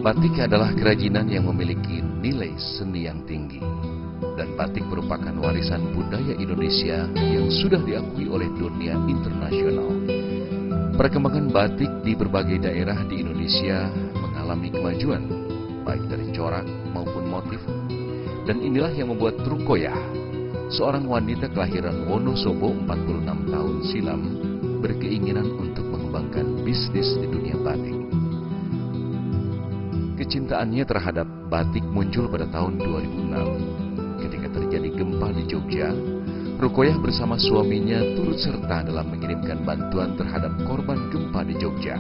Batik adalah kerajinan yang memiliki nilai seni yang tinggi. Dan batik merupakan warisan budaya Indonesia yang sudah diakui oleh dunia internasional. Perkembangan batik di berbagai daerah di Indonesia mengalami kemajuan, baik dari corak maupun motif. Dan inilah yang membuat Rukoyah, seorang wanita kelahiran Wonosobo 46 tahun silam, berkeinginan untuk mengembangkan bisnis di dunia batik. Kecintaannya terhadap batik muncul pada tahun 2006. Ketika terjadi gempa di Jogja, Rukoyah bersama suaminya turut serta dalam mengirimkan bantuan terhadap korban gempa di Jogja.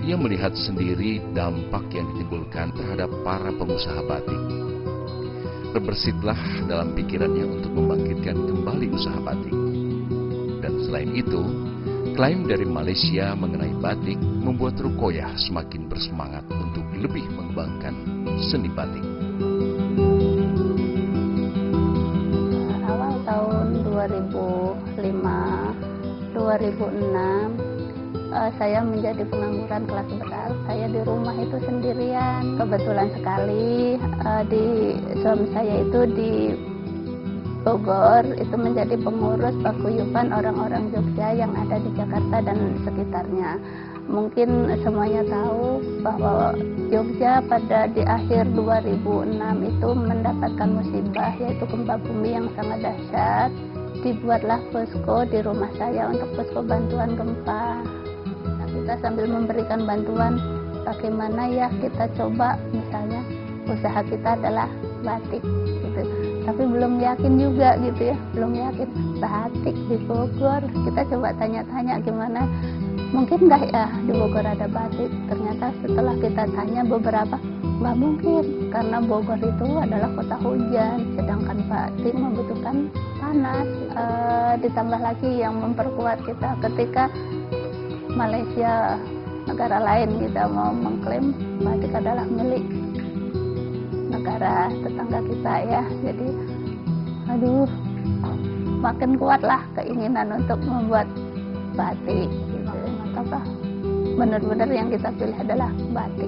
Ia melihat sendiri dampak yang ditimbulkan terhadap para pengusaha batik. Bersitlah dalam pikirannya untuk membangkitkan kembali usaha batik. Dan selain itu, klaim dari Malaysia mengenai batik membuat Rukoyah semakin bersemangat untuk lebih mengembangkan seni batik. Awal tahun 2005-2006 saya menjadi pengangguran kelas berat. Saya di rumah itu sendirian. Kebetulan sekali suami saya itu di Bogor itu menjadi pengurus paguyuban orang-orang Jogja yang ada di Jakarta dan sekitarnya. Mungkin semuanya tahu bahwa Jogja di akhir 2006 itu mendapatkan musibah, yaitu gempa bumi yang sangat dahsyat. Dibuatlah posko di rumah saya untuk posko bantuan gempa. Nah, kita sambil memberikan bantuan, bagaimana ya kita coba, misalnya usaha kita adalah batik gitu. Tapi belum yakin juga gitu ya, belum yakin batik di Bogor. Kita coba tanya-tanya gimana, mungkin nggak ya di Bogor ada batik. Ternyata setelah kita tanya beberapa, nggak mungkin, karena Bogor itu adalah kota hujan, sedangkan batik membutuhkan panas. Ditambah lagi yang memperkuat kita ketika Malaysia, negara lain kita mau mengklaim batik adalah milik negara tetangga kita ya. Jadi makin kuatlah keinginan untuk membuat batik gitu. Maka benar-benar yang kita pilih adalah batik.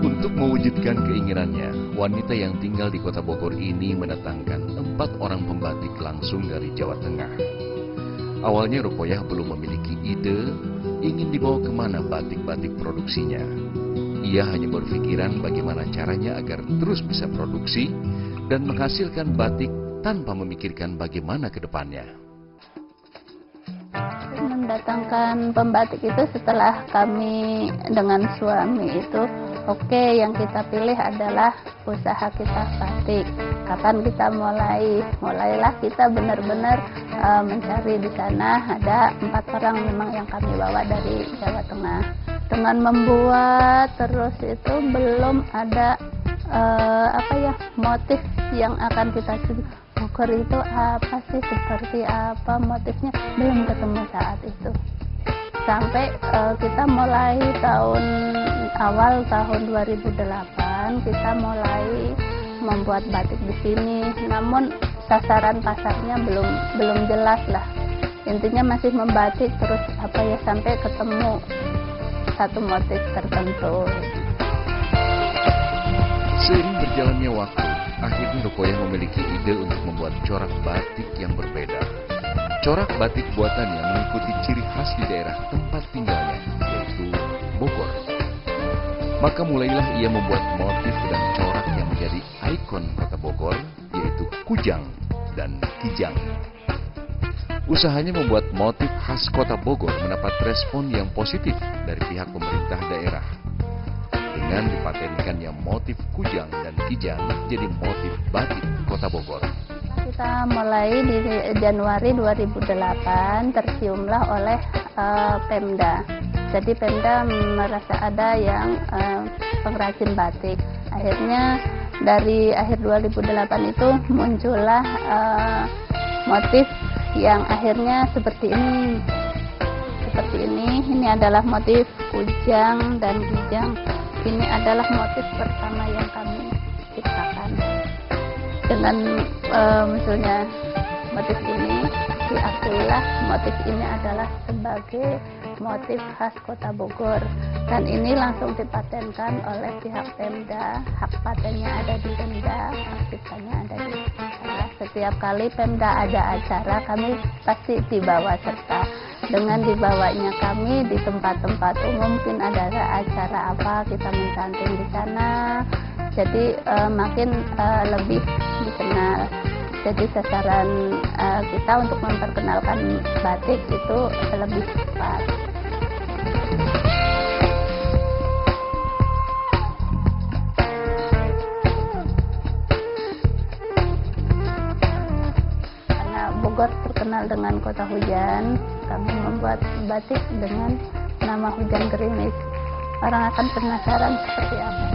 Untuk mewujudkan keinginannya, wanita yang tinggal di kota Bogor ini mendatangkan 4 orang pembatik langsung dari Jawa Tengah. Awalnya Rukoyah belum memiliki ide ingin dibawa kemana batik-batik produksinya. Ia hanya berpikiran bagaimana caranya agar terus bisa produksi dan menghasilkan batik tanpa memikirkan bagaimana ke depannya. Mendatangkan pembatik itu setelah kami dengan suami itu, oke, yang kita pilih adalah usaha kita batik. Kapan kita mulai? Mulailah kita benar-benar mencari di sana. Ada 4 orang memang yang kami bawa dari Jawa Tengah. Dengan membuat terus itu belum ada motif yang akan kita tuju. Bogor itu apa sih, seperti apa motifnya, belum ketemu saat itu. Sampai kita mulai awal tahun 2008 kita mulai membuat batik di sini. Namun sasaran pasarnya belum jelas lah. Intinya masih membatik terus sampai ketemu satu motif tertentu. Seiring berjalannya waktu, akhirnya Rukoyah memiliki ide untuk membuat corak batik yang berbeda. Corak batik buatannya mengikuti ciri khas di daerah tempat tinggalnya, yaitu Bogor. Maka mulailah ia membuat motif dan corak yang menjadi ikon kota Bogor, yaitu kujang dan kijang. Usahanya membuat motif khas kota Bogor mendapat respon yang positif dari pihak pemerintah daerah. Dengan dipatenkannya motif kujang dan kijang jadi motif batik kota Bogor. Kita mulai di Januari 2008, terciumlah oleh Pemda. Jadi Pemda merasa ada yang pengrajin batik. Akhirnya dari akhir 2008 itu muncullah motif yang akhirnya seperti ini. Ini adalah motif kujang dan kijang. Ini adalah motif pertama yang kami ciptakan. Dengan misalnya motif ini diakuilah motif ini adalah sebagai motif khas Kota Bogor, dan ini langsung dipatenkan oleh pihak Pemda. Hak patennya ada di Pemda, hak ciptanya ada di saya. Setiap kali Pemda ada acara, kami pasti dibawa serta. Dengan dibawanya kami di tempat-tempat umum, mungkin ada acara apa, kita mencanting di sana, jadi makin lebih dikenal. Jadi sasaran kita untuk memperkenalkan batik itu lebih cepat. Karena Bogor terkenal dengan kota hujan, kami membuat batik dengan nama Hujan Gerimis. Orang akan penasaran seperti apa.